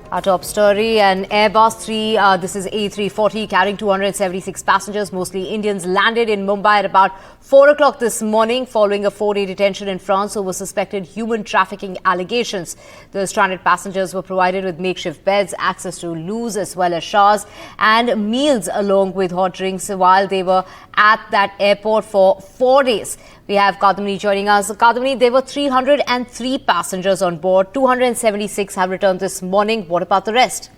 Our top story, an Airbus this is A340 carrying 276 passengers, mostly Indians, landed in Mumbai at about 4 o'clock this morning following a 4-day detention in France over suspected human trafficking allegations. The stranded passengers were provided with makeshift beds, access to loos as well as showers and meals along with hot drinks while they were at that airport for 4 days. We have Kadamini joining us. Kadamini, there were 303 passengers on board. 276 have returned this morning. What about the rest?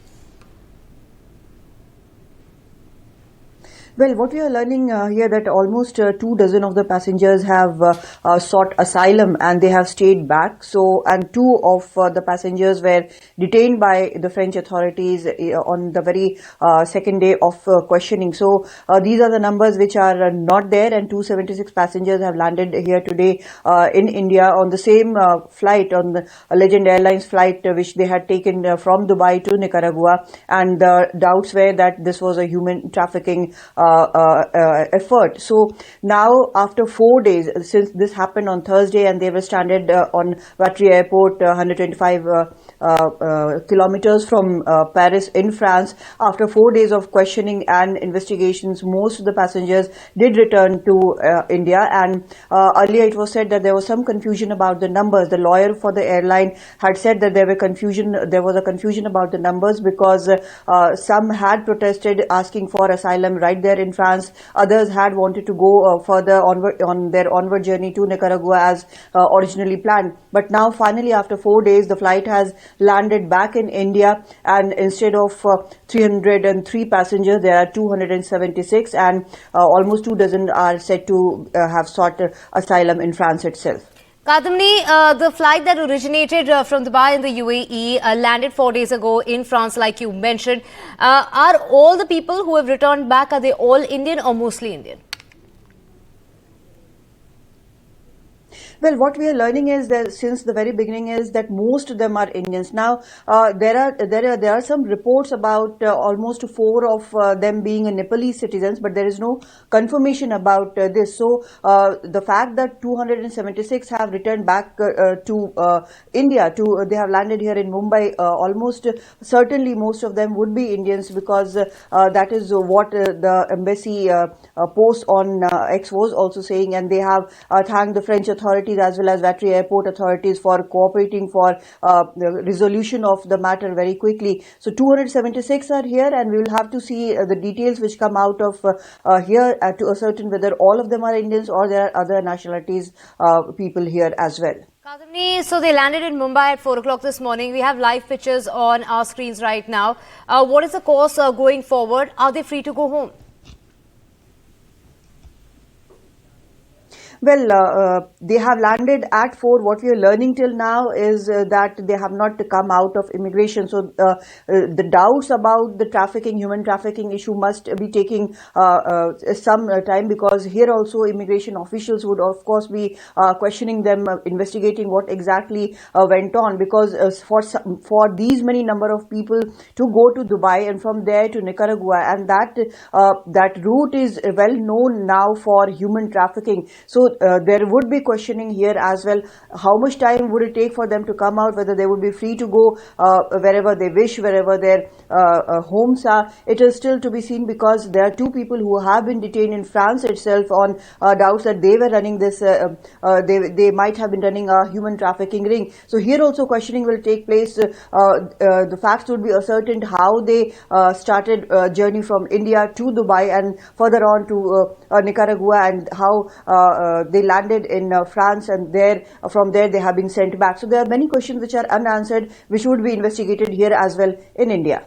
Well, what we are learning here that almost 2 dozen of the passengers have sought asylum and they have stayed back. So, and 2 of the passengers were detained by the French authorities on the very second day of questioning. So, these are the numbers which are not there, and 276 passengers have landed here today in India on the same flight, on the Legend Airlines flight which they had taken from Dubai to Nicaragua, and the doubts were that this was a human trafficking effort. So now after 4 days, since this happened on Thursday and they were stranded on Vatry airport, 125 kilometers from Paris in France, after 4 days of questioning and investigations, most of the passengers did return to India. And earlier it was said that there was some confusion about the numbers. The lawyer for the airline had said that there was a confusion about the numbers because some had protested asking for asylum right there in France. Others had wanted to go further on their onward journey to Nicaragua as originally planned. But now finally after 4 days the flight has landed back in India, and instead of 303 passengers there are 276, and almost 2 dozen are said to have sought asylum in France itself. Kadamini, the flight that originated from Dubai in the UAE landed 4 days ago in France, like you mentioned. Are all the people who have returned back, are they all Indian or mostly Indian? Well, what we are learning is that since the very beginning is that most of them are Indians. Now, there are some reports about almost 4 of them being Nepalese citizens, but there is no confirmation about this. So, the fact that 276 have returned back to India, they have landed here in Mumbai, almost certainly most of them would be Indians, because that is what the embassy post on X was also saying, and they have thanked the French authorities as well as Vatry airport authorities for cooperating for the resolution of the matter very quickly. So 276 are here, and we will have to see the details which come out of here to ascertain whether all of them are Indians or there are other nationalities people here as well. Kadamini, so they landed in Mumbai at 4 o'clock this morning. We have live pictures on our screens right now. What is the course going forward? Are they free to go home? Well, they have landed at 4. What we are learning till now is that they have not come out of immigration. So the doubts about the human trafficking issue must be taking some time, because here also immigration officials would of course be questioning them, investigating what exactly went on, because for these many number of people to go to Dubai and from there to Nicaragua, and that route is well known now for human trafficking. So there would be questioning here as well. How much time would it take for them to come out, whether they would be free to go wherever they wish, wherever their homes are? It is still to be seen, because there are 2 people who have been detained in France itself on doubts that they were running this, they might have been running a human trafficking ring. So here also questioning will take place. The facts would be ascertained how they started journey from India to Dubai and further on to Nicaragua, and how they landed in France, and from there they have been sent back. So there are many questions which are unanswered, which would be investigated here as well in India.